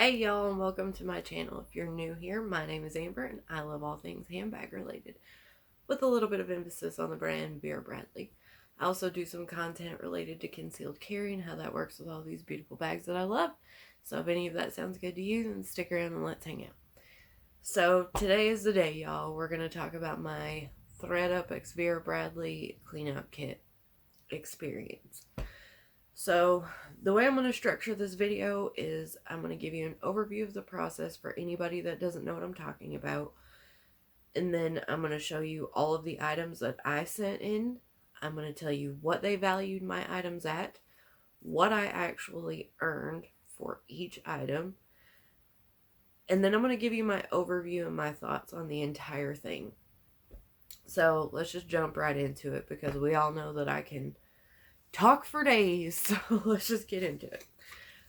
Hey y'all, and welcome to my channel. If you're new here, my name is Amber and I love all things handbag related, with a little bit of emphasis on the brand Vera Bradley. I also do some content related to concealed carry and how that works with all these beautiful bags that I love. So if any of that sounds good to you, then stick around and let's hang out. So today is the day, y'all. We're going to talk about my ThredUp x Vera Bradley cleanout kit experience. So the way I'm going to structure this video is I'm going to give you an overview of the process for anybody that doesn't know what I'm talking about. And then I'm going to show you all of the items that I sent in. I'm going to tell you what they valued my items at, what I actually earned for each item. And then I'm going to give you my overview and my thoughts on the entire thing. So let's just jump right into it because we all know that I can talk for days, so let's just get into it.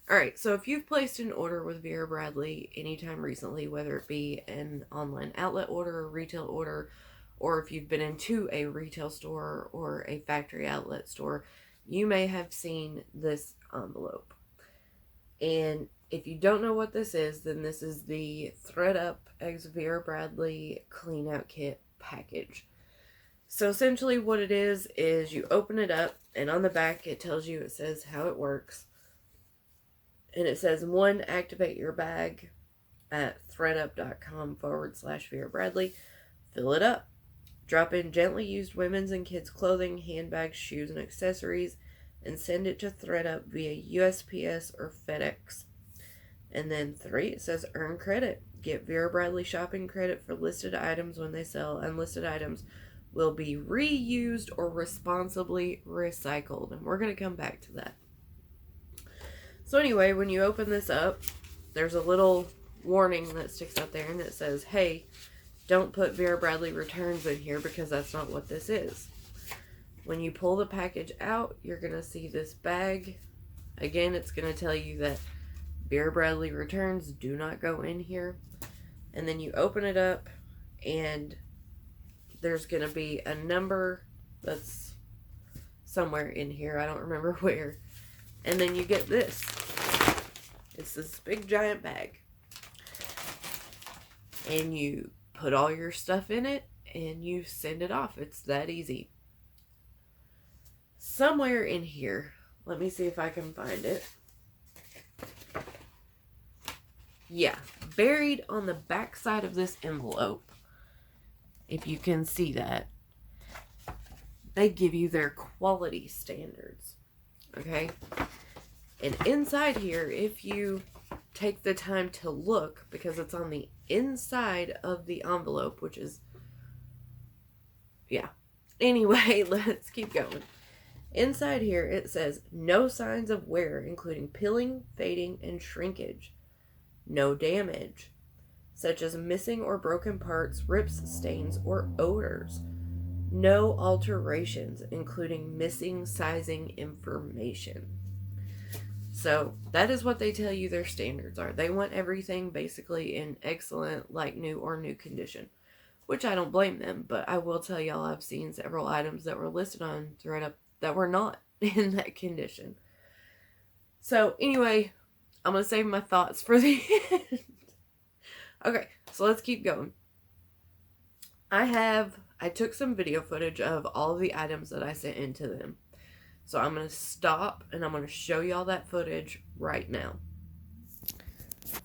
Alright, so if you've placed an order with Vera Bradley anytime recently, whether it be an online outlet order, a retail order, or if you've been into a retail store or a factory outlet store, you may have seen this envelope. And if you don't know what this is, then this is the ThredUp x Vera Bradley Clean Out Kit package. So essentially what it is you open it up, and on the back it tells you, it says how it works. And it says, 1, activate your bag at thredup.com/Vera Bradley. Fill it up. Drop in gently used women's and kids' clothing, handbags, shoes, and accessories, and send it to ThredUp via USPS or FedEx. And then 3, it says earn credit. Get Vera Bradley shopping credit for listed items when they sell. Unlisted items will be reused or responsibly recycled. And we're going to come back to that. So anyway, when you open this up, there's a little warning that sticks out there and it says, hey, don't put Vera Bradley returns in here because that's not what this is. When you pull the package out, you're going to see this bag. Again, it's going to tell you that Vera Bradley returns do not go in here. And then you open it up and there's going to be a number that's somewhere in here. I don't remember where. And then you get this. It's this big giant bag. And you put all your stuff in it and you send it off. It's that easy. Somewhere in here, let me see if I can find it. Yeah, buried on the back side of this envelope, if you can see that, they give you their quality standards, okay? And inside here, if you take the time to look, because it's on the inside of the envelope, which is, yeah. Anyway, let's keep going. Inside here, it says, no signs of wear, including peeling, fading, and shrinkage. No damage, such as missing or broken parts, rips, stains, or odors. No alterations, including missing sizing information. So that is what they tell you their standards are. They want everything basically in excellent, like new or new condition, which I don't blame them, but I will tell y'all I've seen several items that were listed on ThredUp that were not in that condition. So anyway, I'm going to save my thoughts for the end. Okay, so let's keep going. I took some video footage of all of the items that I sent into them. So I'm going to stop and I'm going to show y'all that footage right now.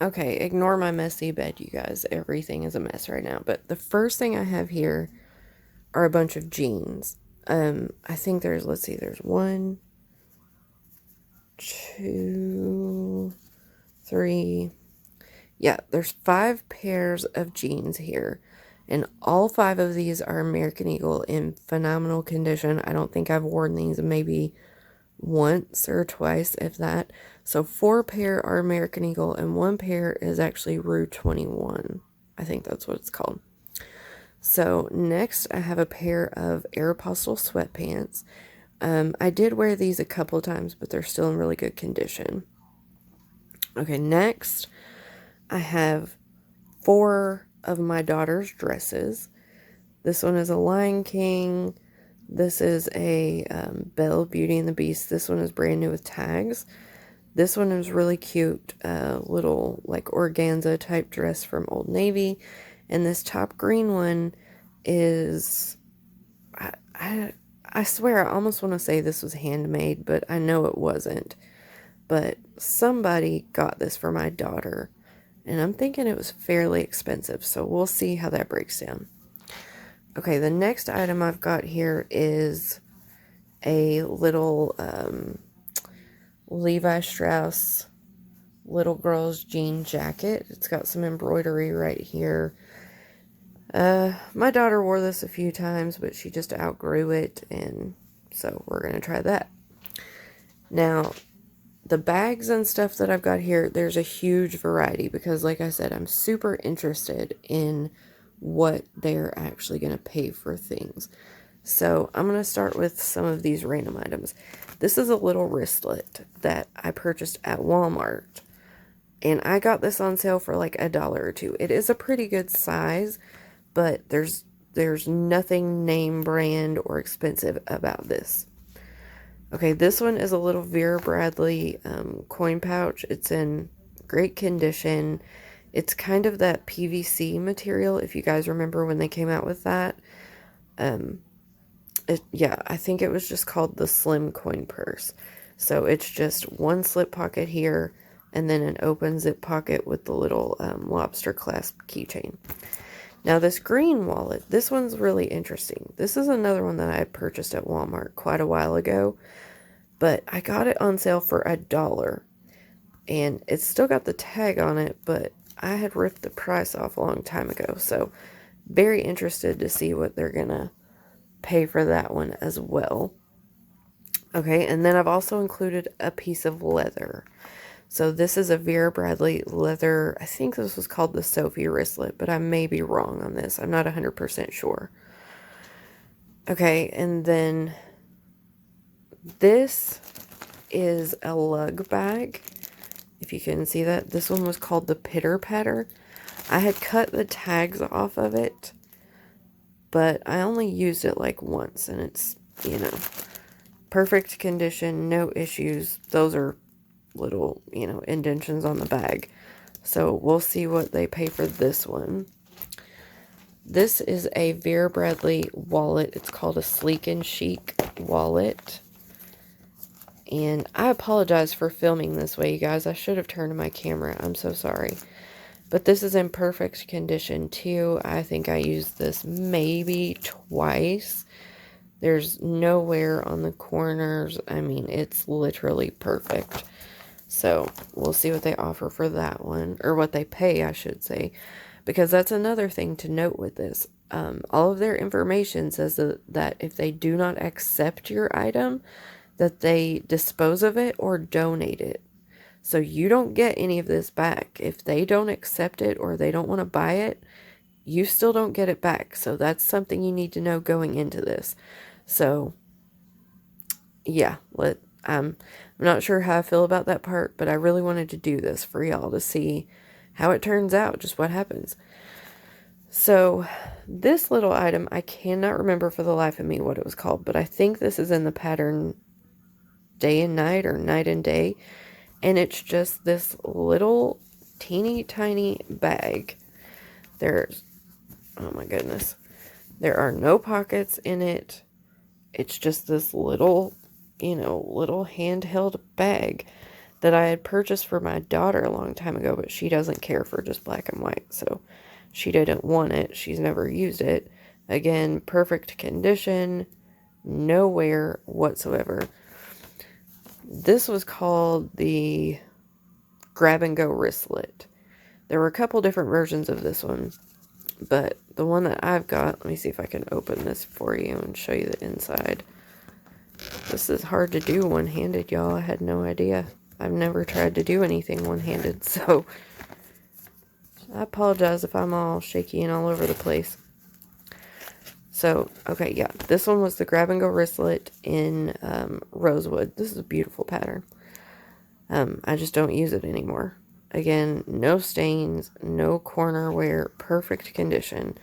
Okay, ignore my messy bed, you guys. Everything is a mess right now. But the first thing I have here are a bunch of jeans. I think there's, let's see, there's 1, 2, 3. Yeah, there's 5 pairs of jeans here. And all 5 of these are American Eagle in phenomenal condition. I don't think I've worn these maybe once or twice, if that. So 4 pair are American Eagle and 1 pair is actually Rue 21. I think that's what it's called. So next I have a pair of Aeropostale sweatpants. I did wear these a couple of times, but they're still in really good condition. Okay, next I have 4 of my daughter's dresses. This one is a Lion King. This is a Belle, Beauty and the Beast. This one is brand new with tags. This one is really cute, little like organza type dress from Old Navy. And this top green one is, I swear, I almost want to say this was handmade, but I know it wasn't. But somebody got this for my daughter, and I'm thinking it was fairly expensive, so we'll see how that breaks down. Okay, the next item I've got here is a little Levi Strauss little girl's jean jacket. It's got some embroidery right here. My daughter wore this a few times, but she just outgrew it, and so we're going to try that. Now, the bags and stuff that I've got here, there's a huge variety because, like I said, I'm super interested in what they're actually going to pay for things. So I'm going to start with some of these random items. This is a little wristlet that I purchased at Walmart, and I got this on sale for like $1 or $2. It is a pretty good size, but there's nothing name brand or expensive about this. Okay, this one is a little Vera Bradley coin pouch. It's in great condition. It's kind of that PVC material, if you guys remember when they came out with that. Yeah, I think it was just called the Slim Coin Purse. So it's just one slip pocket here, and then an open zip pocket with the little lobster clasp keychain. Now this green wallet, this one's really interesting. This is another one that I purchased at Walmart quite a while ago, but I got it on sale for $1. And it's still got the tag on it, but I had ripped the price off a long time ago. So very interested to see what they're gonna pay for that one as well. Okay, and then I've also included a piece of leather. So this is a Vera Bradley leather, I think this was called the Sophie wristlet, but I may be wrong on this. I'm not 100% sure. Okay, and then this is a lug bag. If you can see that, this one was called the Pitter Patter. I had cut the tags off of it, but I only used it like once, and it's, you know, perfect condition, no issues. Those are little, you know, indentions on the bag. So we'll see what they pay for this one. This is a Vera Bradley wallet. It's called a Sleek and Chic wallet. And I apologize for filming this way, you guys. I should have turned my camera. I'm so sorry. But this is in perfect condition too. I think I used this maybe twice. There's no wear on the corners. I mean, it's literally perfect. So we'll see what they offer for that one, or what they pay, I should say, because that's another thing to note with this. All of their information says that if they do not accept your item, that they dispose of it or donate it. So you don't get any of this back. If they don't accept it or they don't want to buy it, you still don't get it back. So that's something you need to know going into this. So yeah, I'm not sure how I feel about that part, but I really wanted to do this for y'all to see how it turns out, just what happens. So this little item, I cannot remember for the life of me what it was called, but I think this is in the pattern Day and Night or Night and Day, and it's just this little teeny tiny bag. There's, oh my goodness, there are no pockets in it. It's just this little, you know, little handheld bag that I had purchased for my daughter a long time ago, but she doesn't care for just black and white, so she didn't want it. She's never used it. Again, perfect condition, no wear whatsoever. This was called the Grab and Go wristlet. There were a couple different versions of this one, but the one that I've got, let me see if I can open this for you and show you the inside. This is hard to do one-handed, y'all. I had no idea. I've never tried to do anything one-handed, so I apologize if I'm all shaky and all over the place. So, okay, yeah, this one was the Grab and Go wristlet in Rosewood. This is a beautiful pattern. I just don't use it anymore. Again, no stains, no corner wear, perfect condition.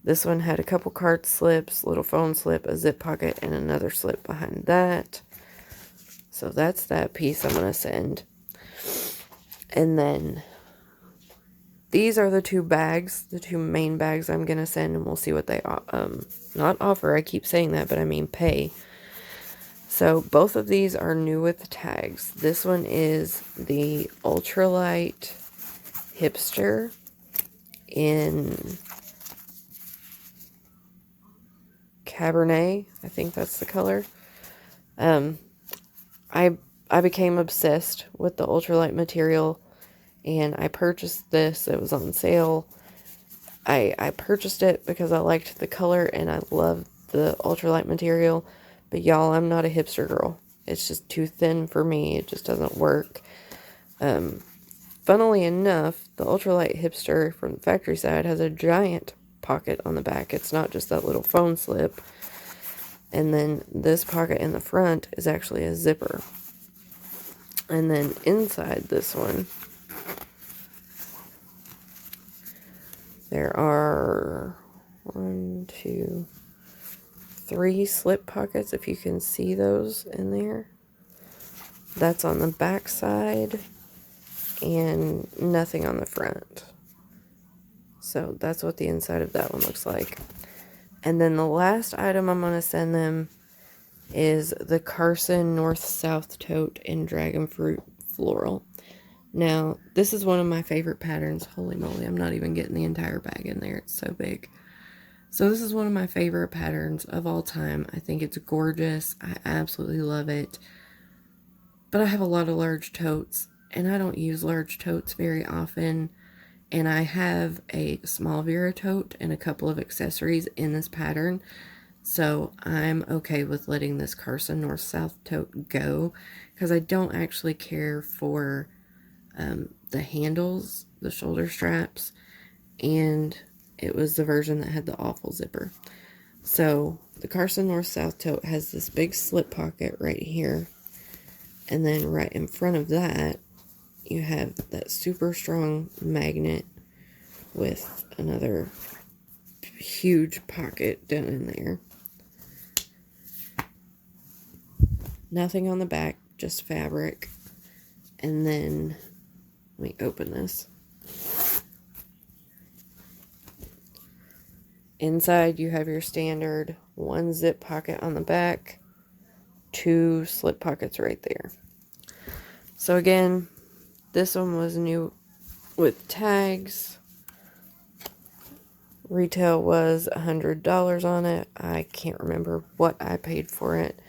This one had a couple card slips, little phone slip, a zip pocket, and another slip behind that. So that's that piece I'm going to send. And then these are the two bags, the two main bags I'm going to send, and we'll see what they, not offer, I keep saying that, but I mean pay. So both of these are new with tags. This one is the Ultralight Hipster in Cabernet. I think that's the color. I became obsessed with the ultralight material, and I purchased this. It was on sale. I purchased it because I liked the color and I love the ultralight material. But y'all, I'm not a hipster girl. It's just too thin for me. It just doesn't work. Funnily enough, the ultralight hipster from the factory side has a giant pocket on the back. It's not just that little phone slip. And then this pocket in the front is actually a zipper. And then inside this one, there are 1, 2, 3 slip pockets, if you can see those in there. That's on the back side and nothing on the front. So that's what the inside of that one looks like. And then the last item I'm going to send them is the Carson North-South Tote in Dragon Fruit Floral. Now, this is one of my favorite patterns. Holy moly, I'm not even getting the entire bag in there. It's so big. So this is one of my favorite patterns of all time. I think it's gorgeous. I absolutely love it. But I have a lot of large totes, and I don't use large totes very often. And I have a small Vera tote and a couple of accessories in this pattern. So I'm okay with letting this Carson North-South tote go, because I don't actually care for the handles, the shoulder straps, and it was the version that had the awful zipper. So the Carson North-South tote has this big slip pocket right here, and then right in front of that you have that super strong magnet with another huge pocket down in there. Nothing on the back, just fabric. And then, let me open this. Inside you have your standard 1 zip pocket on the back, 2 slip pockets right there. So again, this one was new with tags. Retail was $100 on it. I can't remember what I paid for it.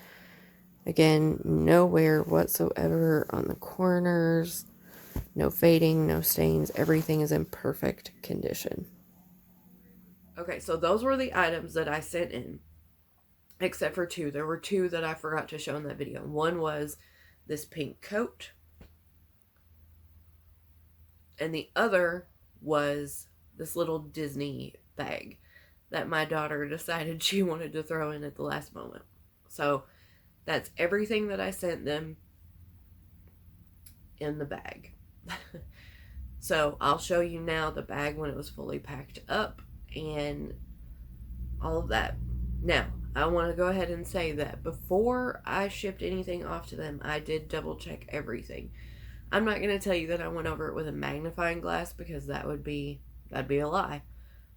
Again, no wear whatsoever on the corners. No fading, no stains. Everything is in perfect condition. Okay, so those were the items that I sent in. Except for 2. There were 2 that I forgot to show in that video. One was this pink coat. And the other was this little Disney bag that my daughter decided she wanted to throw in at the last moment. So that's everything that I sent them in the bag. So I'll show you now the bag when it was fully packed up and all of that. Now, I want to go ahead and say that before I shipped anything off to them, I did double check everything. I'm not going to tell you that I went over it with a magnifying glass, because that'd be a lie.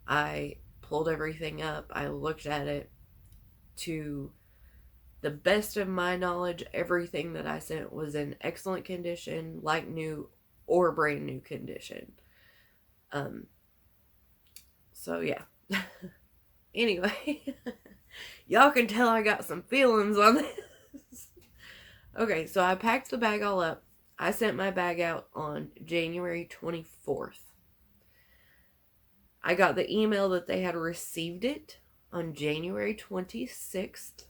I pulled everything up. I looked at it. To the best of my knowledge, everything that I sent was in excellent condition, like new or brand new condition. So yeah. Anyway, y'all can tell I got some feelings on this. Okay, so I packed the bag all up. I sent my bag out on January 24th. I got the email that they had received it on January 26th.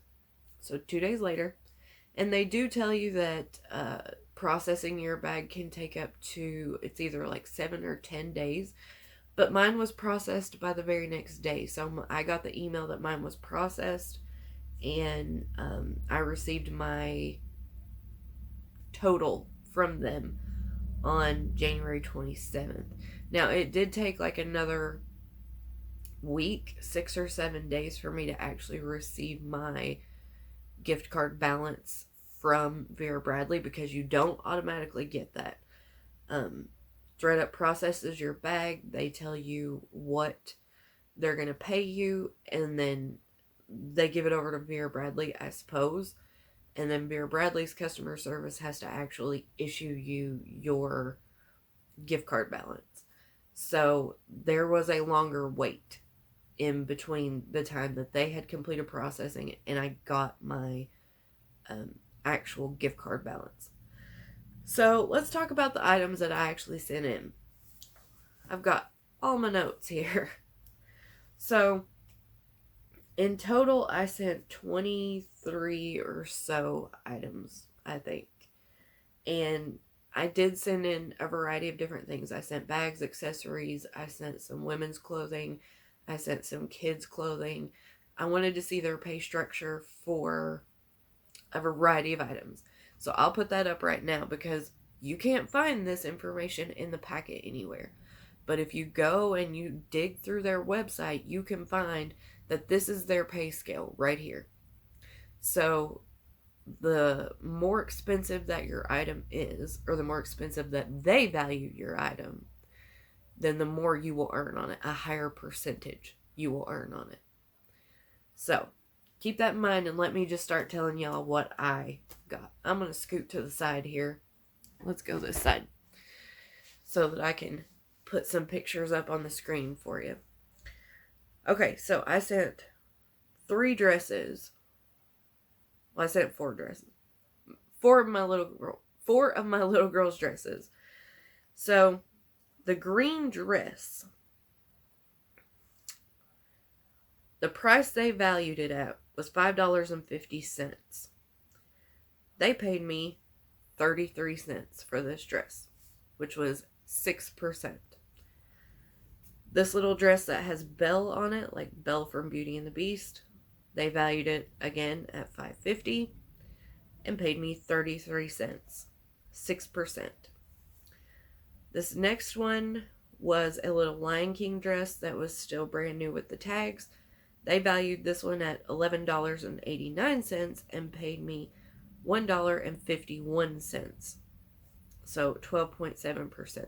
So 2 days later. And they do tell you that processing your bag can take up to, it's either like 7 or 10 days. But mine was processed by the very next day. So I got the email that mine was processed. And I received my total from them on January 27th. Now, it did take like another week, 6 or 7 days for me to actually receive my gift card balance from Vera Bradley because you don't automatically get that. ThredUp processes your bag. They tell you what they're going to pay you, and then they give it over to Vera Bradley, I suppose. And then Vera Bradley's customer service has to actually issue you your gift card balance. So there was a longer wait in between the time that they had completed processing and I got my actual gift card balance. So let's talk about the items that I actually sent in. I've got all my notes here. So in total, I sent 23 or so items, I think. And I did send in a variety of different things. I sent bags, accessories, I sent some women's clothing, I sent some kids' clothing. I wanted to see their pay structure for a variety of items. So I'll put that up right now because you can't find this information in the packet anywhere. But if you go and you dig through their website, you can find that this is their pay scale right here. So the more expensive that your item is, or the more expensive that they value your item, then the more you will earn on it. A higher percentage you will earn on it. So keep that in mind and let me just start telling y'all what I got. I'm going to scoot to the side here. Let's go this side so that I can put some pictures up on the screen for you. Okay, so I sent 3 dresses. Well, I sent 4 dresses. 4 of my little girl's dresses. So the green dress, the price they valued it at was $5.50. They paid me 33 cents for this dress, which was 6%. This little dress that has Belle on it, like Belle from Beauty and the Beast, they valued it again at $5.50 and paid me 33 cents, 6%. This next one was a little Lion King dress that was still brand new with the tags. They valued this one at $11.89 and paid me $1.51. So 12.7%.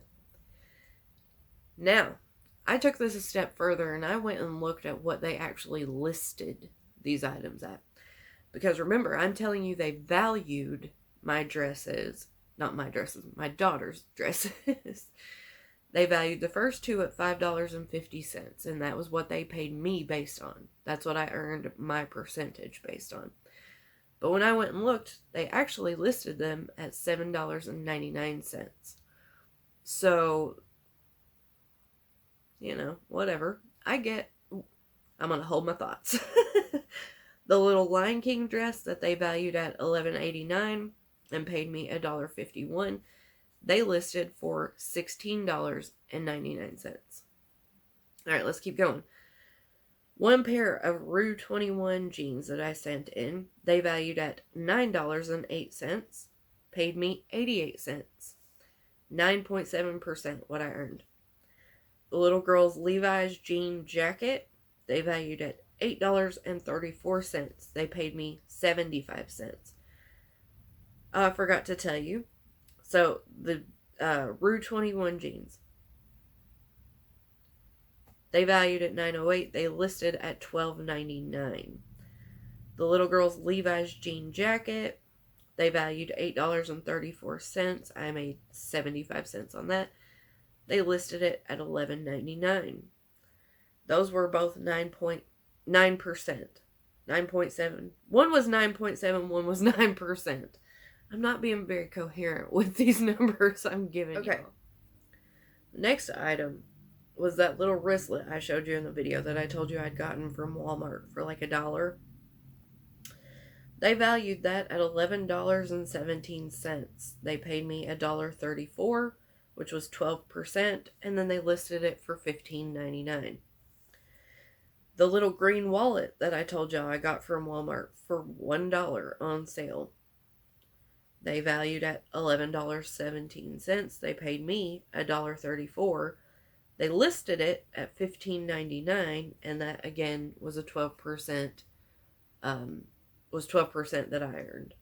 Now, I took this a step further and I went and looked at what they actually listed these items at. Because remember, I'm telling you they valued my dresses, not my dresses, my daughter's dresses. They valued the first 2 at $5.50, and that was what they paid me based on. That's what I earned my percentage based on. But when I went and looked, they actually listed them at $7.99. So, whatever. I'm going to hold my thoughts. The little Lion King dress that they valued at $11.89 and paid me $1.51, they listed for $16.99. All right, let's keep going. One pair of Rue 21 jeans that I sent in, they valued at $9.08, paid me 88 cents. 9.7% what I earned. The little girl's Levi's jean jacket, they valued at $8.34. They paid me 75 cents. I forgot to tell you. So, the Rue 21 jeans, they valued at $9.08. They listed at $12.99. The little girl's Levi's jean jacket, they valued $8.34. I made 75 cents on that. They listed it at $11.99. Those were both 9.9%. 9.7. One was 9.7, one was 9%. I'm not being very coherent with these numbers I'm giving you. The next item was that little wristlet I showed you in the video that I told you I'd gotten from Walmart for like $1. They valued that at $11.17. They paid me $1.34, which was 12%, and then they listed it for $15.99. The little green wallet that I told y'all I got from Walmart for $1 on sale, they valued at $11.17. They paid me $1.34. They listed it at $15.99, and that again was a 12%. Was 12% that I earned.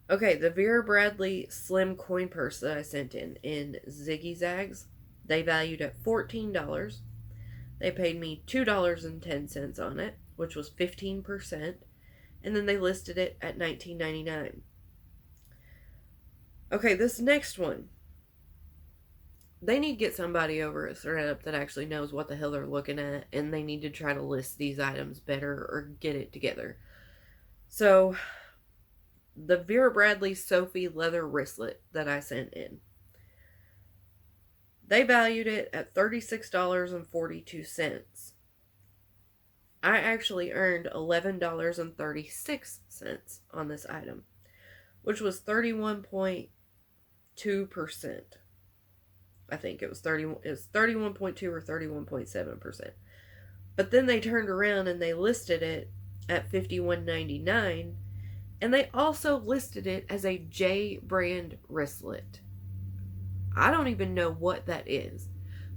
Okay, the Vera Bradley slim coin purse that I sent in Ziggy Zags, they valued at $14. They paid me $2.10 on it, which was 15%, and then they listed it at $19.99. Okay, this next one. They need to get somebody over at ThredUp that actually knows what the hell they're looking at, and they need to try to list these items better or get it together. So, the Vera Bradley Sophie leather wristlet that I sent in, they valued it at $36.42. I actually earned $11.36 on this item, which was 31.2%. I think it was 31.2 or 31.7%. But then they turned around and they listed it at $51.99, and they also listed it as a J brand wristlet. I don't even know what that is,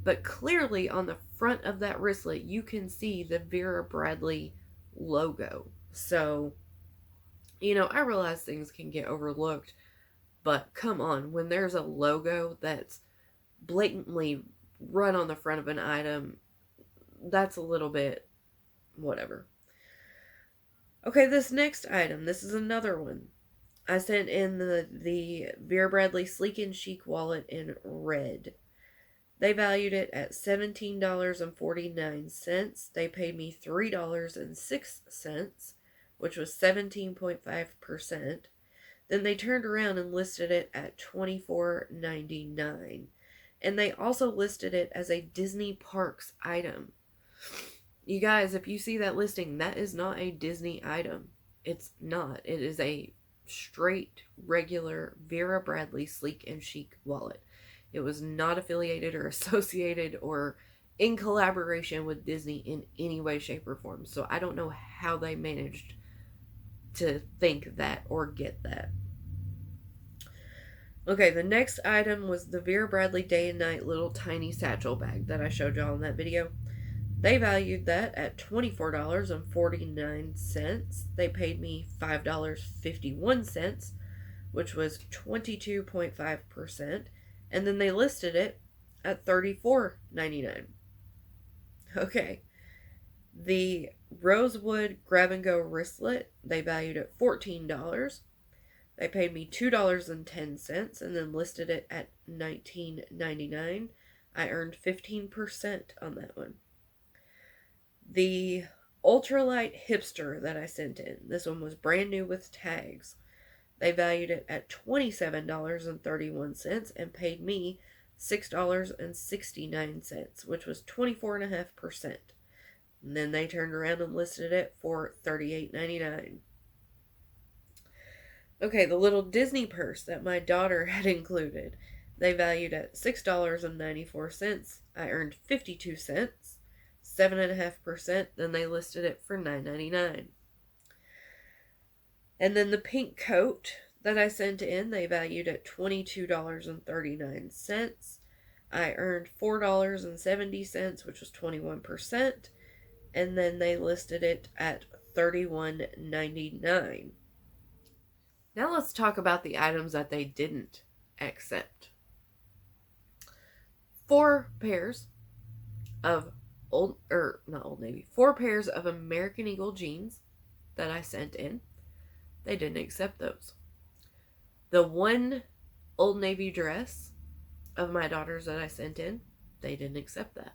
but clearly on the front of that wristlet you can see the Vera Bradley logo. So, I realize things can get overlooked, but come on, when there's a logo that's blatantly run on the front of an item, that's a little bit whatever. Okay, this next item, this is another one. I sent in the Vera Bradley Sleek and Chic wallet in red. They valued it at $17.49. They paid me $3.06, which was 17.5%. Then they turned around and listed it at $24.99. And they also listed it as a Disney Parks item. You guys, if you see that listing, that is not a Disney item. It's not. It is a straight, regular Vera Bradley Sleek and Chic wallet. It was not affiliated or associated or in collaboration with Disney in any way, shape, or form. So I don't know how they managed to think that or get that. Okay, the next item was the Vera Bradley Day and Night little tiny satchel bag that I showed y'all in that video. They valued that at $24.49. They paid me $5.51, which was 22.5%. And then they listed it at $34.99. Okay. The Rosewood Grab and Go wristlet, they valued at $14. They paid me $2.10 and then listed it at $19.99. I earned 15% on that one. The ultralight hipster that I sent in, this one was brand new with tags. They valued it at $27.31 and paid me $6.69, which was 24.5%. And then they turned around and listed it for $38.99. Okay, the little Disney purse that my daughter had included, they valued at $6.94. I earned 52 cents, 7.5%. Then they listed it for $9.99. And then the pink coat that I sent in, they valued at $22.39. I earned $4.70, which was 21%. And then they listed it at $31.99. Now let's talk about the items that they didn't accept. 4 pairs of 4 pairs of American Eagle jeans that I sent in. They didn't accept those. The 1 Old Navy dress of my daughter's that I sent in, they didn't accept that.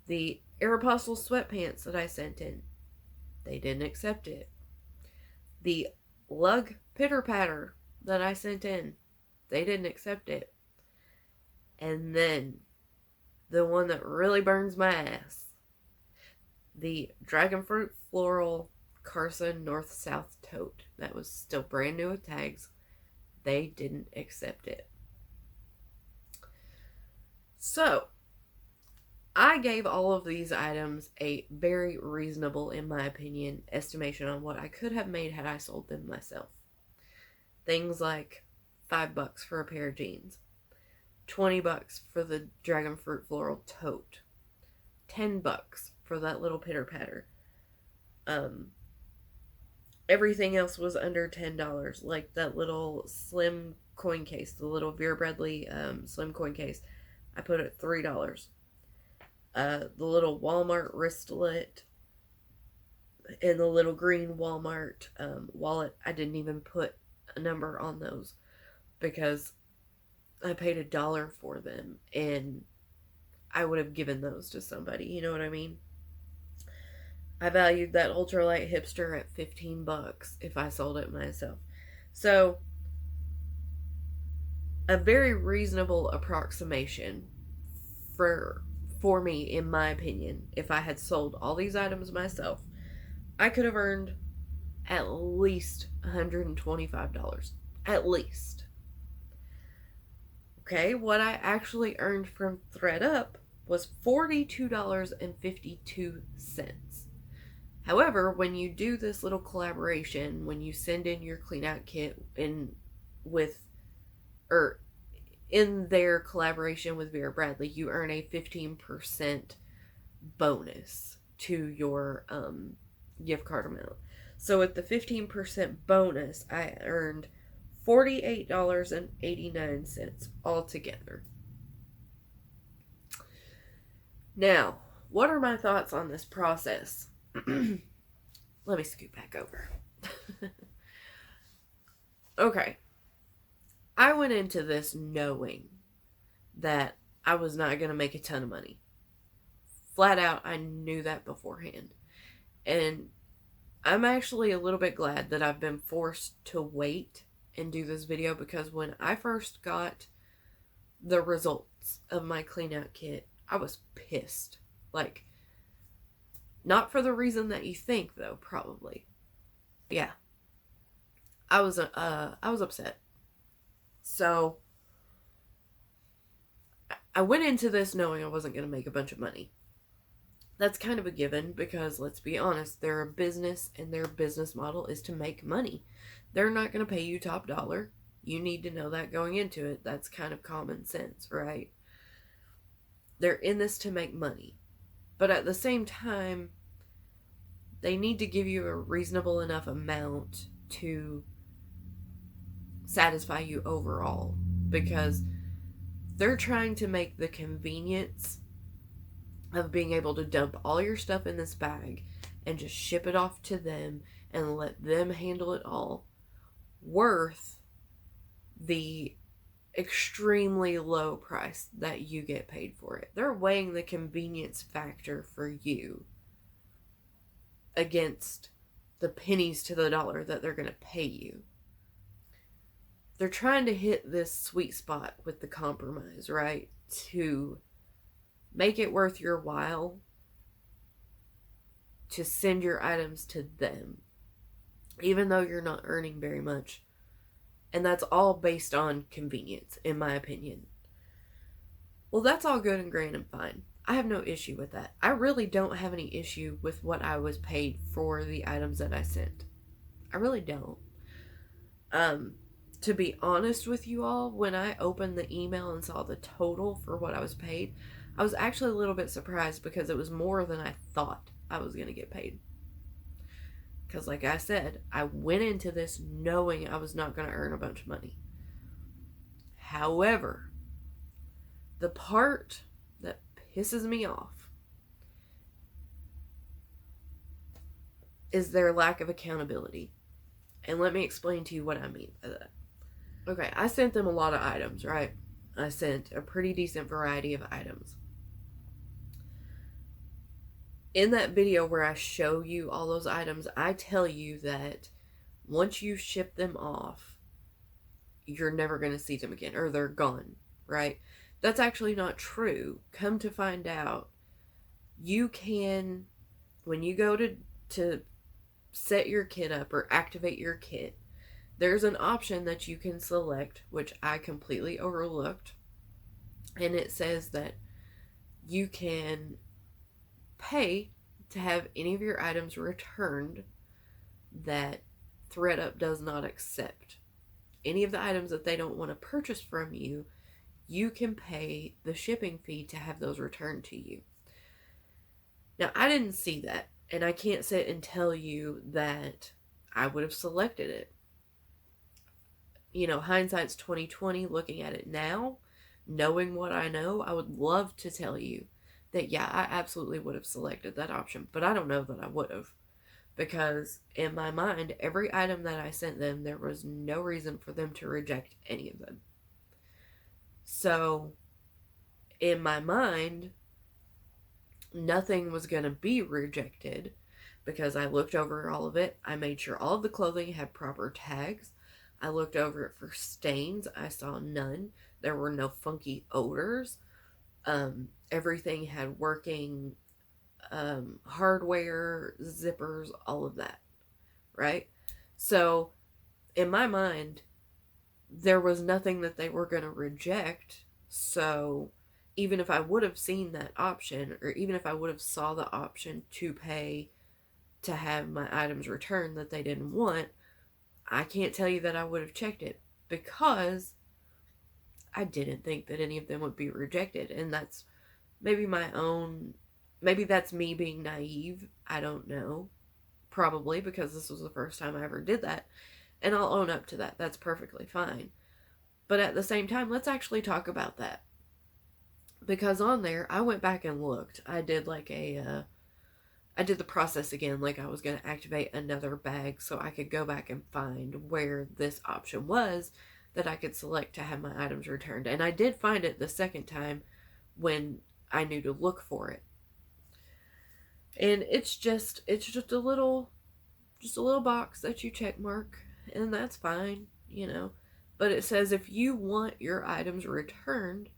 The Aeropostale sweatpants that I sent in, they didn't accept it. The lug pitter patter that I sent in, they didn't accept it. And then the one that really burns my ass, the dragon fruit floral Carson North South tote that was still brand new with tags, they didn't accept it. So I gave all of these items a very reasonable, in my opinion, estimation on what I could have made had I sold them myself. Things like $5 for a pair of jeans, $20 for the dragon fruit floral tote, $10 for that little pitter patter, Everything else was under $10. Like that little slim coin case, the little Vera Bradley slim coin case, I put at $3. The little Walmart wristlet and the little green Walmart wallet, I didn't even put a number on those because I paid $1 for them and I would have given those to somebody. You know what I mean? I valued that ultralight hipster at $15 if I sold it myself. So, a very reasonable approximation for me, in my opinion, if I had sold all these items myself, I could have earned at least $125. At least. Okay, what I actually earned from ThredUp was $42.52. However, when you do this little collaboration, when you send in your clean out kit in their collaboration with Vera Bradley, you earn a 15% bonus to your gift card amount. So with the 15% bonus, I earned $48.89 altogether. Now, what are my thoughts on this process? Let me scoot back over. Okay. I went into this knowing that I was not going to make a ton of money. Flat out, I knew that beforehand. And I'm actually a little bit glad that I've been forced to wait and do this video, because when I first got the results of my clean out kit, I was pissed. Like, not for the reason that you think, though, probably. Yeah. I was upset. So, I went into this knowing I wasn't going to make a bunch of money. That's kind of a given, because let's be honest, they're a business and their business model is to make money. They're not going to pay you top dollar. You need to know that going into it. That's kind of common sense, right? They're in this to make money. But at the same time, they need to give you a reasonable enough amount to satisfy you overall, because they're trying to make the convenience of being able to dump all your stuff in this bag and just ship it off to them and let them handle it all worth the extremely low price that you get paid for it. They're weighing the convenience factor for you against the pennies to the dollar that they're going to pay you. They're trying to hit this sweet spot with the compromise, right? To make it worth your while to send your items to them, even though you're not earning very much. And that's all based on convenience, in my opinion. Well, that's all good and grand and fine. I have no issue with that. I really don't have any issue with what I was paid for the items that I sent. I really don't. To be honest with you all, when I opened the email and saw the total for what I was paid, I was actually a little bit surprised, because it was more than I thought I was going to get paid. Because like I said, I went into this knowing I was not going to earn a bunch of money. However, the part that pisses me off is their lack of accountability. And let me explain to you what I mean by that. Okay, I sent them a lot of items, right? I sent a pretty decent variety of items. In that video where I show you all those items, I tell you that once you ship them off, you're never going to see them again, or they're gone, right? That's actually not true. Come to find out, you can, when you go to set your kit up or activate your kit, there's an option that you can select, which I completely overlooked, and it says that you can pay to have any of your items returned that ThredUp does not accept. Any of the items that they don't want to purchase from you, you can pay the shipping fee to have those returned to you. Now, I didn't see that, and I can't sit and tell you that I would have selected it. You know, hindsight's 2020. Looking at it now, knowing what I know, I would love to tell you that, yeah, I absolutely would have selected that option, but I don't know that I would have, because in my mind, every item that I sent them, there was no reason for them to reject any of them. So in my mind, nothing was going to be rejected because I looked over all of it. I made sure all of the clothing had proper tags. I looked over it for stains. I saw none. There were no funky odors. Everything had working hardware, zippers, all of that, right? So in my mind, there was nothing that they were going to reject. So even if I would have seen that option, or even if I would have saw the option to pay to have my items returned that they didn't want, I can't tell you that I would have checked it, because I didn't think that any of them would be rejected. And that's maybe maybe that's me being naive. I don't know. Probably, because this was the first time I ever did that. And I'll own up to that. That's perfectly fine. But at the same time, let's actually talk about that. Because on there, I went back and looked. I did I did the process again, like I was going to activate another bag so I could go back and find where this option was that I could select to have my items returned. And I did find it the second time when I knew to look for it. And it's just a little box that you check mark, and that's fine, you know. But it says if you want your items returned,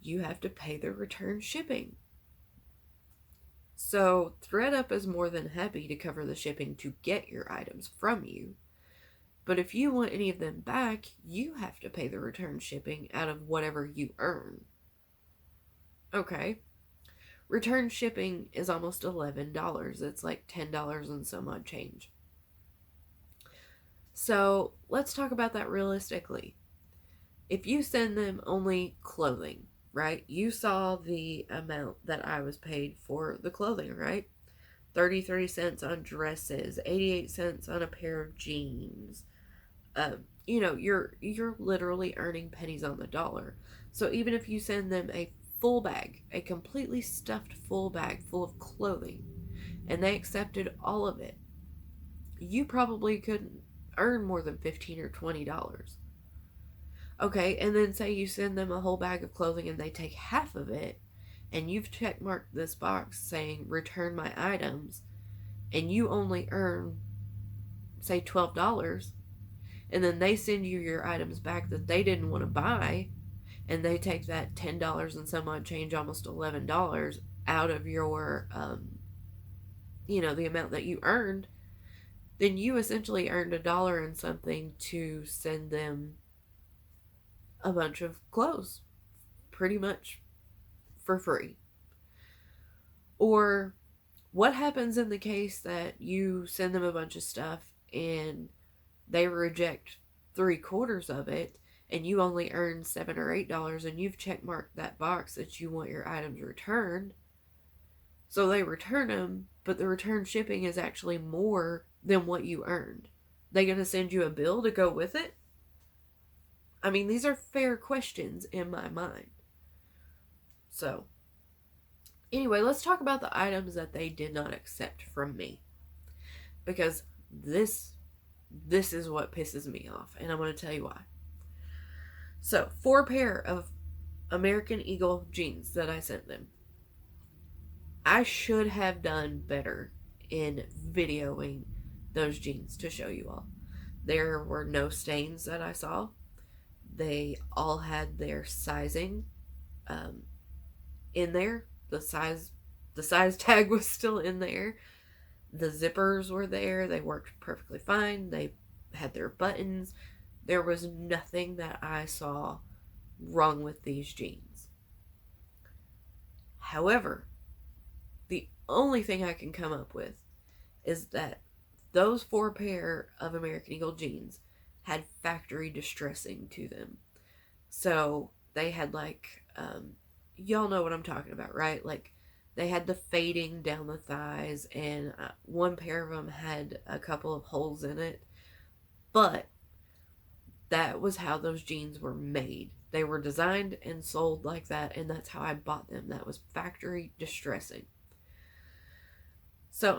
you have to pay the return shipping. So ThredUp is more than happy to cover the shipping to get your items from you. But if you want any of them back, you have to pay the return shipping out of whatever you earn. Okay. Return shipping is almost $11. It's like $10 and some odd change. So let's talk about that realistically. If you send them only clothing, right? You saw the amount that I was paid for the clothing, right? 33 cents on dresses, 88 cents on a pair of jeans. You know, you're literally earning pennies on the dollar. So even if you send them a full bag, a completely stuffed full bag full of clothing, and they accepted all of it, you probably couldn't earn more than $15 or $20. Okay, and then say you send them a whole bag of clothing and they take half of it, and you've check marked this box saying return my items, and you only earn, say, $12, and then they send you your items back that they didn't want to buy, and they take that $10 and some odd change, almost $11 out of your, you know, the amount that you earned, then you essentially earned $1 and something to send them a bunch of clothes, pretty much for free. Or what happens in the case that you send them a bunch of stuff and they reject 3/4 of it, and you only earn $7 or $8, and you've check marked that box that you want your items returned? So they return them, but the return shipping is actually more than what you earned. They gonna send you a bill to go with it? I mean, these are fair questions in my mind. So, anyway, let's talk about the items that they did not accept from me. Because this is what pisses me off, and I'm going to tell you why. So, 4 pair of American Eagle jeans that I sent them. I should have done better in videoing those jeans to show you all. There were no stains that I saw. They all had their sizing in there. The size tag was still in there. The zippers were there. They worked perfectly fine. They had their buttons. There was nothing that I saw wrong with these jeans. However, the only thing I can come up with is that those 4 pair of American Eagle jeans had factory distressing to them. So they had like, y'all know what I'm talking about, right? Like They had the fading down the thighs, and one pair of them had a couple of holes in it. But that was how those jeans were made. They were designed and sold like that, and that's how I bought them. That was factory distressing. So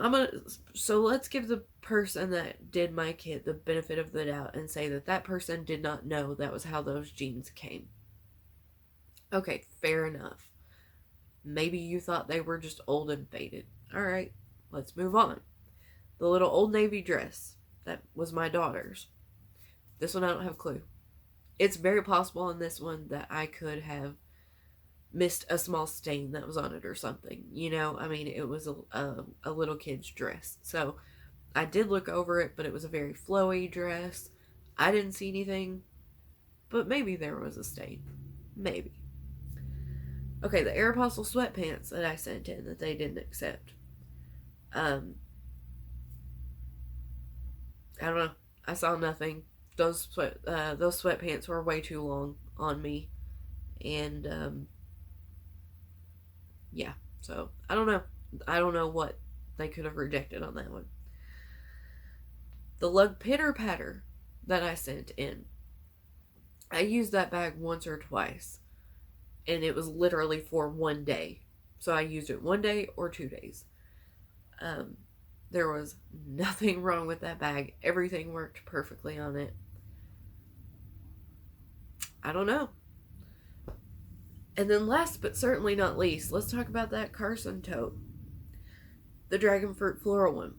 let's give the person that did my kit the benefit of the doubt and say that that person did not know that was how those jeans came. Okay, fair enough. Maybe you thought they were just old and faded. Alright, let's move on. The little Old Navy dress, that was my daughter's. This one I don't have a clue. It's very possible in this one that I could have missed a small stain that was on it or something. You know, I mean, it was a little kid's dress. So I did look over it, but it was a very flowy dress. I didn't see anything, but maybe there was a stain. Maybe. Okay, the Aeropostale sweatpants that I sent in that they didn't accept. I don't know. I saw nothing. Those sweatpants were way too long on me, and yeah. So I don't know. I don't know what they could have rejected on that one. The lug pitter patter that I sent in, I used that bag once or twice, and it was literally for one day. So I used it 1 day or 2 days. There was nothing wrong with that bag. Everything worked perfectly on it. I don't know. And then last but certainly not least, let's talk about that Carson tote. The dragon fruit floral one.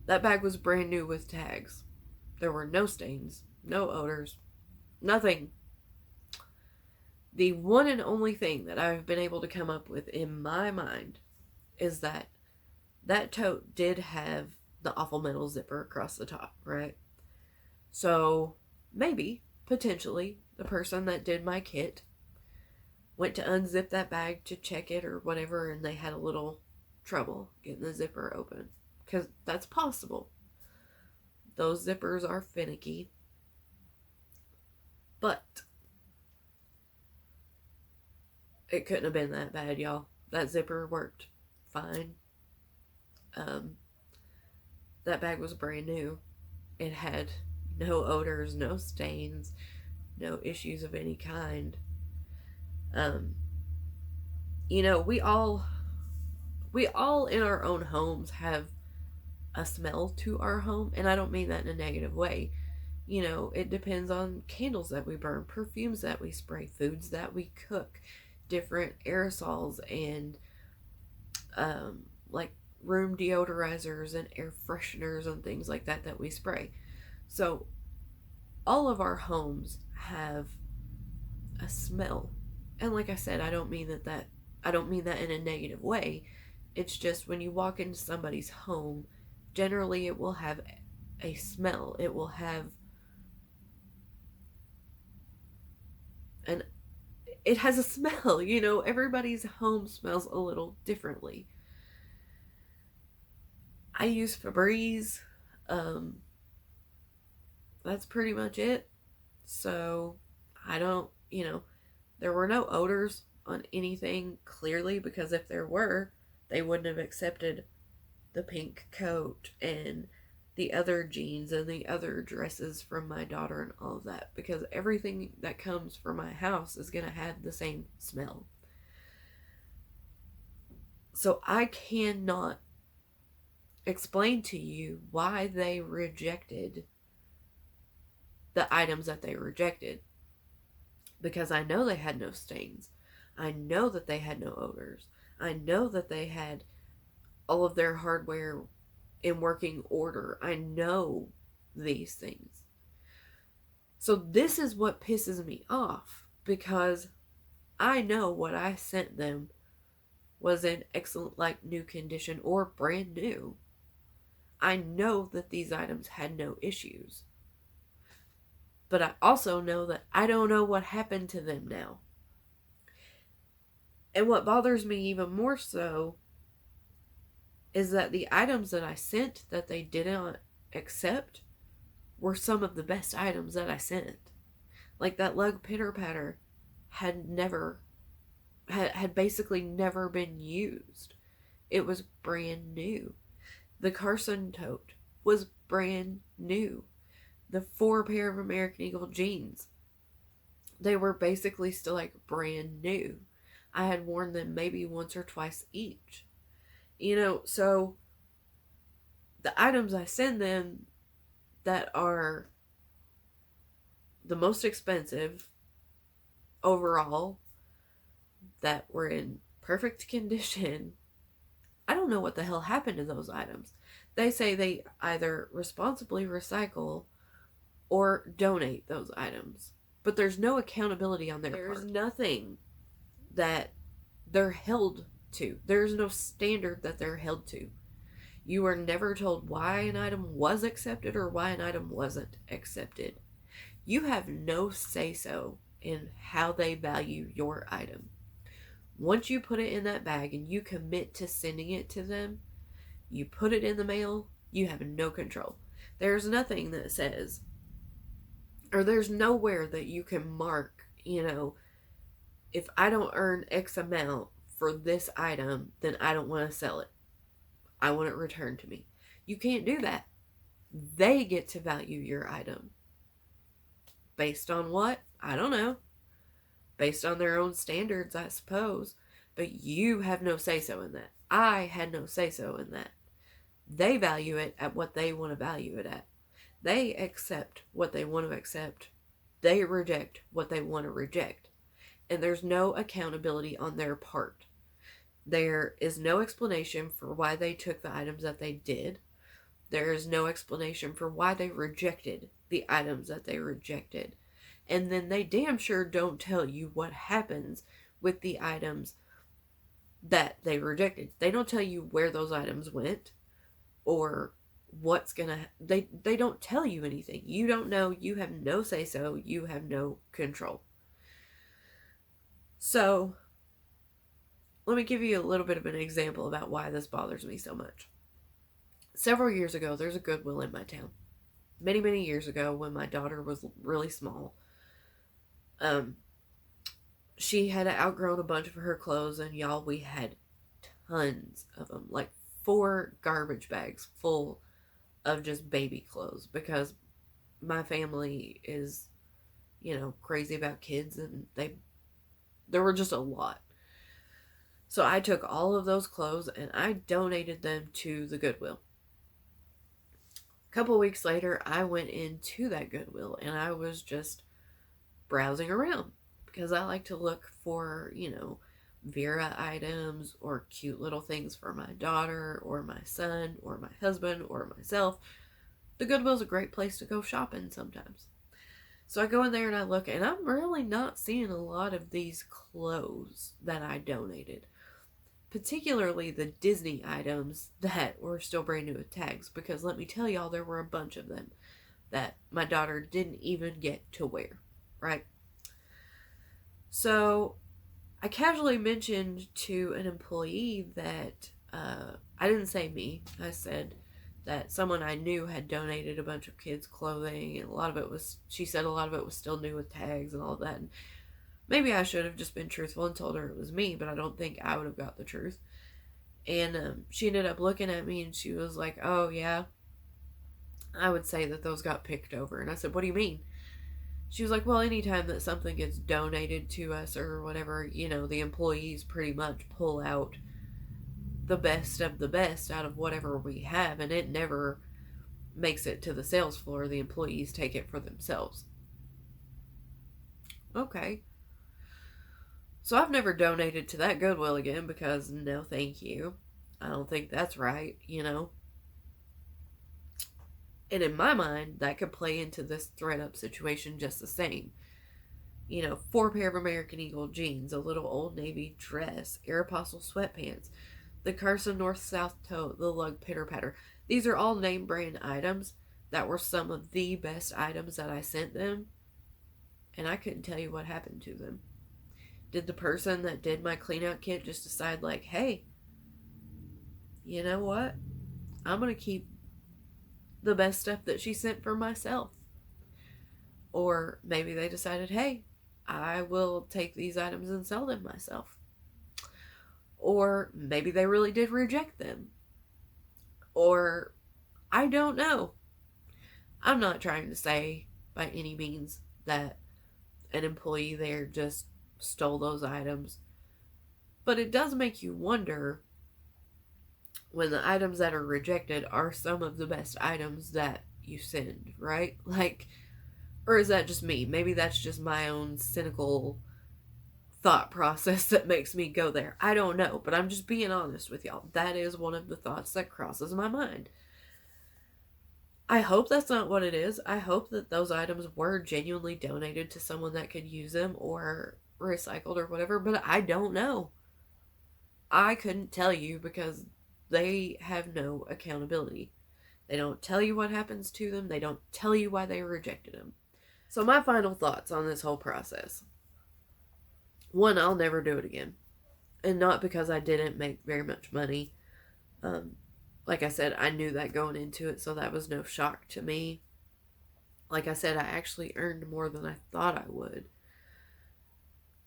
That bag was brand new with tags. There were no stains, no odors, nothing. The one and only thing that I've been able to come up with in my mind is that that tote did have the awful metal zipper across the top, right? So maybe, potentially, the person that did my kit went to unzip that bag to check it or whatever, and they had a little trouble getting the zipper open. Because that's possible. Those zippers are finicky. But it couldn't have been that bad, y'all. That zipper worked fine. That bag was brand new. It had no odors, no stains, no issues of any kind. You know, we all in our own homes have a smell to our home, and I don't mean that in a negative way. You know, it depends on candles that we burn, perfumes that we spray, foods that we cook, different aerosols, and like room deodorizers and air fresheners and things like that that we spray. So all of our homes have a smell. And like I said, I don't mean that in a negative way. It's just when you walk into somebody's home, generally it will have a smell. It will have it has a smell, you know. Everybody's home smells a little differently. I use Febreze. That's pretty much it. So I don't, there were no odors on anything clearly, because if there were, they wouldn't have accepted the pink coat and the other jeans and the other dresses from my daughter and all of that, because everything that comes from my house is going to have the same smell. So I cannot explain to you why they rejected the items that they rejected, because I know they had no stains. I know that they had no odors. I know that they had all of their hardware in working order. I know these things. So this is what pisses me off, because I know what I sent them was in excellent, like, new condition or brand new. I know that these items had no issues. But I also know that I don't know what happened to them now. And what bothers me even more so is that the items that I sent that they didn't accept were some of the best items that I sent. Like that lug pitter patter had never had basically never been used. It was brand new. The Carson tote was brand new. The 4 pair of American Eagle jeans, they were basically still like brand new. I had worn them maybe once or twice each. So the items I send them that are the most expensive overall, that were in perfect condition, I don't know what the hell happened to those items. They say they either responsibly recycle or donate those items, but there's no accountability on their part. There's nothing that they're held to. There's no standard that they're held to. You are never told why an item was accepted or why an item wasn't accepted. You have no say-so in how they value your item. Once you put it in that bag and you commit to sending it to them, you put it in the mail, you have no control. There's nothing that says, or there's nowhere that you can mark, if I don't earn X amount for this item, then I don't want to sell it. I want it returned to me. You can't do that. They get to value your item. Based on what? I don't know. Based on their own standards, I suppose. But you have no say-so in that. I had no say-so in that. They value it at what they want to value it at. They accept what they want to accept. They reject what they want to reject. And there's no accountability on their part. There is no explanation for why they took the items that they did. There is no explanation for why they rejected the items that they rejected. And then they damn sure don't tell you what happens with the items that they rejected. They don't tell you where those items went or what's gonna... They don't tell you anything. You don't know. You have no say-so. You have no control. So, let me give you a little bit of an example about why this bothers me so much. Several years ago, there's a Goodwill in my town. Many, many years ago, when my daughter was really small, she had outgrown a bunch of her clothes, and y'all, we had tons of them, like 4 garbage bags full of just baby clothes, because my family is, crazy about kids, and there were just a lot. So I took all of those clothes and I donated them to the Goodwill. A couple weeks later, I went into that Goodwill and I was just browsing around because I like to look for, Vera items or cute little things for my daughter or my son or my husband or myself. The Goodwill's a great place to go shopping sometimes. So I go in there and I look, and I'm really not seeing a lot of these clothes that I donated. Particularly the Disney items that were still brand new with tags, because let me tell y'all, there were a bunch of them that my daughter didn't even get to wear, right? So I casually mentioned to an employee that, I didn't say me, I said that someone I knew had donated a bunch of kids' clothing, and she said a lot of it was still new with tags and all that. And maybe I should have just been truthful and told her it was me, but I don't think I would have got the truth. And she ended up looking at me and she was like, "Oh yeah, I would say that those got picked over." And I said, "What do you mean?" She was like, "Well, anytime that something gets donated to us or whatever, the employees pretty much pull out the best of the best out of whatever we have, and it never makes it to the sales floor. The employees take it for themselves." Okay. So I've never donated to that Goodwill again because no thank you. I don't think that's right, And in my mind, that could play into this ThredUp situation just the same. 4 pair of American Eagle jeans, a little Old Navy dress, Aeropostale sweatpants, the Carson North-South tote, the lug pitter-patter. These are all name brand items that were some of the best items that I sent them. And I couldn't tell you what happened to them. Did the person that did my clean out kit just decide like, hey, you know what? I'm going to keep the best stuff that she sent for myself. Or maybe they decided, hey, I will take these items and sell them myself. Or maybe they really did reject them. Or I don't know. I'm not trying to say by any means that an employee there just stole those items. But it does make you wonder when the items that are rejected are some of the best items that you send, right? Like, or is that just me? Maybe that's just my own cynical thought process that makes me go there. I don't know, but I'm just being honest with y'all. That is one of the thoughts that crosses my mind. I hope that's not what it is. I hope that those items were genuinely donated to someone that could use them or recycled or whatever, but I don't know. I couldn't tell you because they have no accountability. They don't tell you what happens to them. They don't tell you why they rejected them. So my final thoughts on this whole process. One, I'll never do it again. And not because I didn't make very much money. Like I said, I knew that going into it, so that was no shock to me. Like I said, I actually earned more than I thought I would.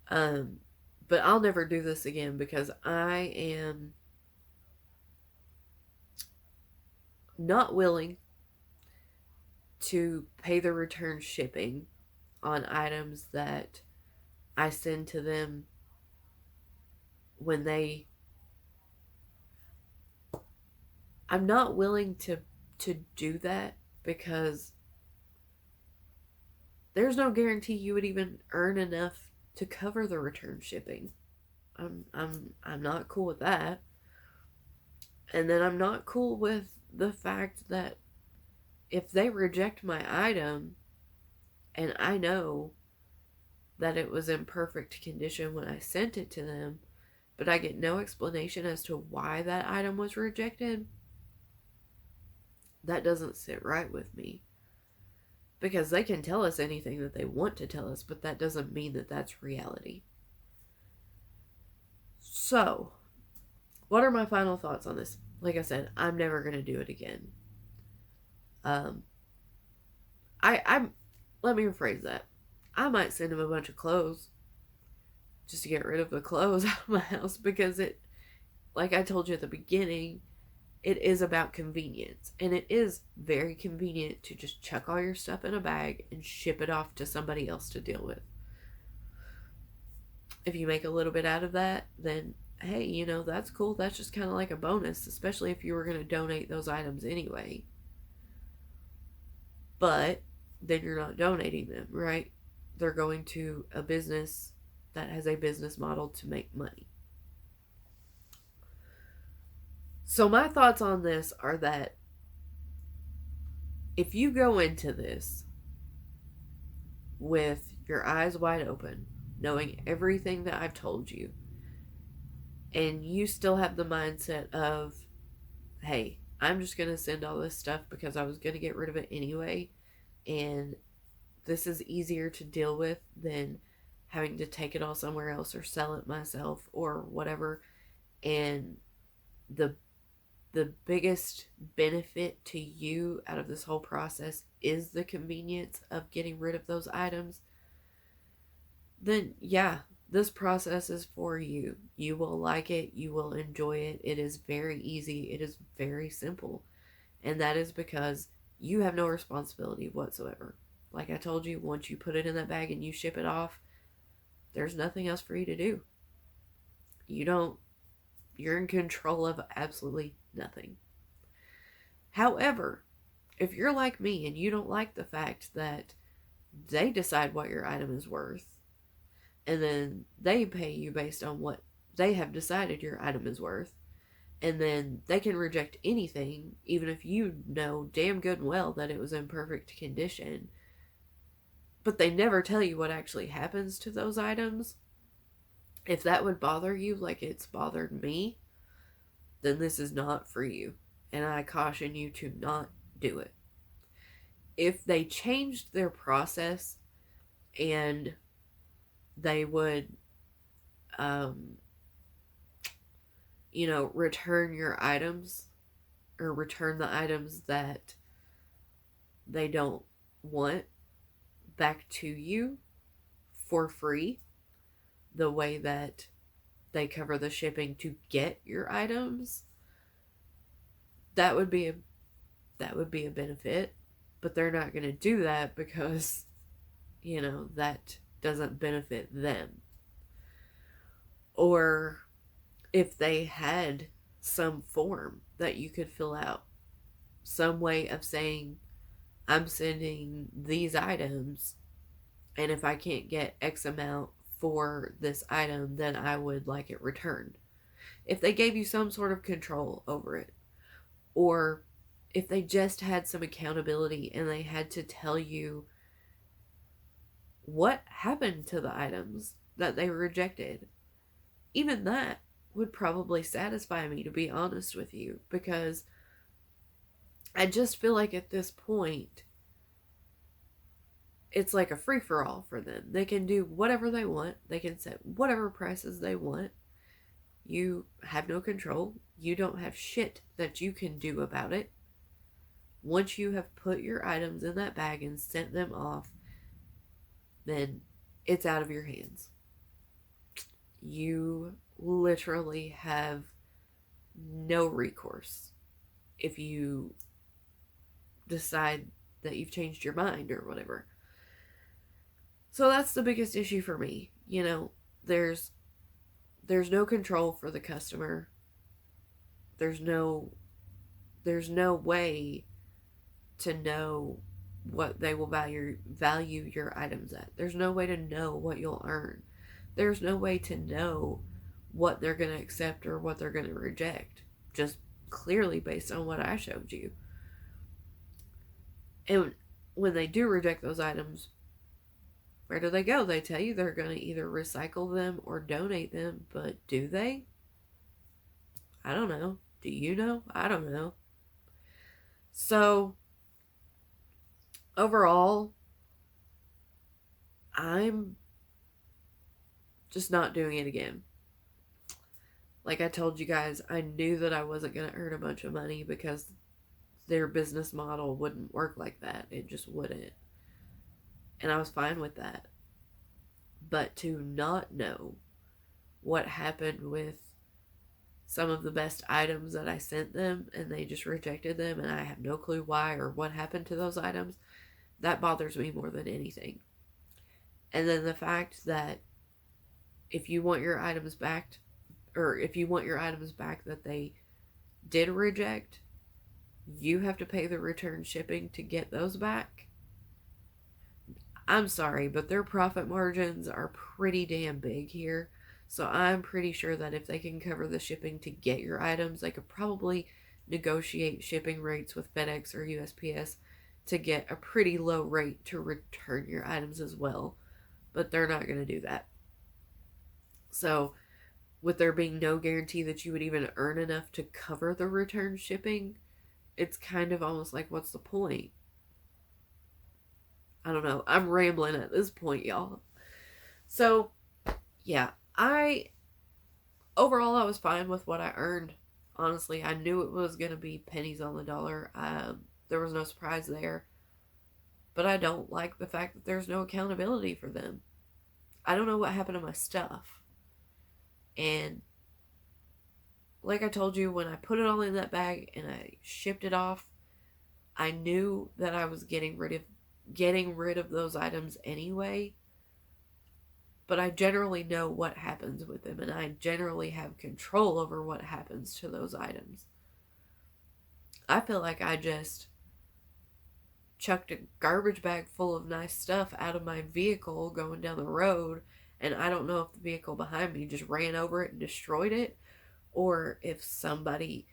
But I'll never do this again because I am not willing to pay the return shipping on items that I send to them when I'm not willing to do that because there's no guarantee you would even earn enough to cover the return shipping. I'm not cool with that. And then I'm not cool with the fact that if they reject my item and I know that it was in perfect condition when I sent it to them, but I get no explanation as to why that item was rejected, that doesn't sit right with me. Because they can tell us anything that they want to tell us, but that doesn't mean that that's reality. So, what are my final thoughts on this? Like I said, I'm never going to do it again. I'm let me rephrase that. I might send him a bunch of clothes just to get rid of the clothes out of my house because it, like I told you at the beginning, it is about convenience. And it is very convenient to just chuck all your stuff in a bag and ship it off to somebody else to deal with. If you make a little bit out of that, then hey, you know, that's cool. That's just kind of like a bonus, especially if you were going to donate those items anyway. But then you're not donating them, right? They're going to a business that has a business model to make money. So my thoughts on this are that if you go into this with your eyes wide open, knowing everything that I've told you, and you still have the mindset of, hey, I'm just going to send all this stuff because I was going to get rid of it anyway, and this is easier to deal with than having to take it all somewhere else or sell it myself or whatever, and the biggest benefit to you out of this whole process is the convenience of getting rid of those items, then yeah, this process is for you. You will like it. You will enjoy it. It is very easy. It is very simple. And that is because you have no responsibility whatsoever. Like I told you, once you put it in that bag and you ship it off, there's nothing else for you to do. You're in control of absolutely nothing. However, if you're like me and you don't like the fact that they decide what your item is worth, and then they pay you based on what they have decided your item is worth, and then they can reject anything, even if you know damn good and well that it was in perfect condition, but they never tell you what actually happens to those items. If that would bother you like it's bothered me, then this is not for you, and I caution you to not do it. If they changed their process and they would return your items, or return the items that they don't want back to you for free, the way that they cover the shipping to get your items, that would be a benefit. But they're not going to do that because, that doesn't benefit them. Or if they had some form that you could fill out, some way of saying, I'm sending these items, and if I can't get X amount for this item, then I would like it returned. If they gave you some sort of control over it, or if they just had some accountability and they had to tell you what happened to the items that they rejected, even that would probably satisfy me, to be honest with you, because I just feel like at this point it's like a free-for-all for them. They can do whatever they want. They can set whatever prices they want. You have no control. You don't have shit that you can do about it. Once you have put your items in that bag and sent them off, then it's out of your hands. You literally have no recourse if you decide that you've changed your mind or whatever. So that's the biggest issue for me. There's no control for the customer. There's no way to know what they will value your items at. There's no way to know what you'll earn. There's no way to know what they're going to accept or what they're going to reject, just clearly based on what I showed you. And when they do reject those items, where do they go? They tell you they're going to either recycle them or donate them, but do they? I don't know. Do you know? I don't know. So, overall, I'm just not doing it again. Like I told you guys, I knew that I wasn't going to earn a bunch of money because their business model wouldn't work like that. It just wouldn't. And I was fine with that. But to not know what happened with some of the best items that I sent them and they just rejected them and I have no clue why or what happened to those items, that bothers me more than anything. And then the fact that if you want your items back, that they did reject, you have to pay the return shipping to get those back. I'm sorry, but their profit margins are pretty damn big here. So I'm pretty sure that if they can cover the shipping to get your items, they could probably negotiate shipping rates with FedEx or USPS to get a pretty low rate to return your items as well. But they're not going to do that. So with there being no guarantee that you would even earn enough to cover the return shipping, it's kind of almost like, what's the point? I don't know. I'm rambling at this point, y'all. So, yeah. Overall, I was fine with what I earned. Honestly, I knew it was going to be pennies on the dollar. There was no surprise there. But I don't like the fact that there's no accountability for them. I don't know what happened to my stuff. And like I told you, when I put it all in that bag and I shipped it off, I knew that I was getting rid of those items anyway. But I generally know what happens with them, and I generally have control over what happens to those items. I feel like I just chucked a garbage bag full of nice stuff out of my vehicle going down the road, and I don't know if the vehicle behind me just ran over it and destroyed it, or if somebody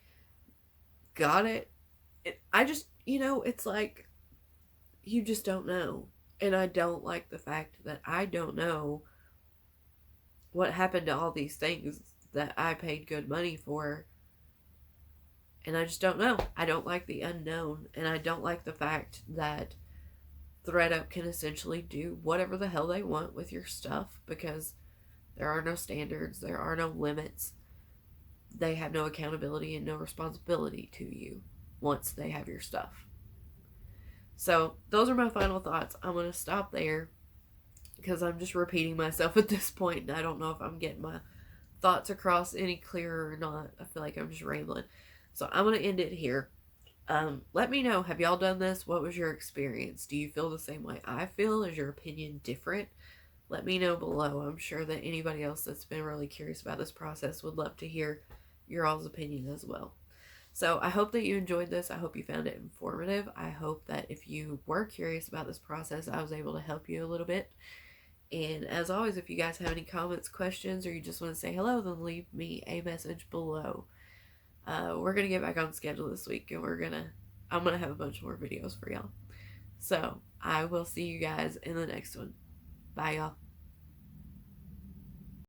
got it. I just, it's like, you just don't know. And I don't like the fact that I don't know what happened to all these things that I paid good money for. And I just don't know. I don't like the unknown. And I don't like the fact that ThredUp can essentially do whatever the hell they want with your stuff because there are no standards. There are no limits. They have no accountability and no responsibility to you once they have your stuff. So those are my final thoughts. I'm going to stop there because I'm just repeating myself at this point, and I don't know if I'm getting my thoughts across any clearer or not. I feel like I'm just rambling. So I'm going to end it here. Let me know, have y'all done this? What was your experience? Do you feel the same way I feel? Is your opinion different? Let me know below. I'm sure that anybody else that's been really curious about this process would love to hear your all's opinion as well. So I hope that you enjoyed this. I hope you found it informative. I hope that if you were curious about this process, I was able to help you a little bit. And as always, if you guys have any comments, questions, or you just want to say hello, then leave me a message below. We're going to get back on schedule this week, and I'm going to have a bunch more videos for y'all. So I will see you guys in the next one. Bye, y'all.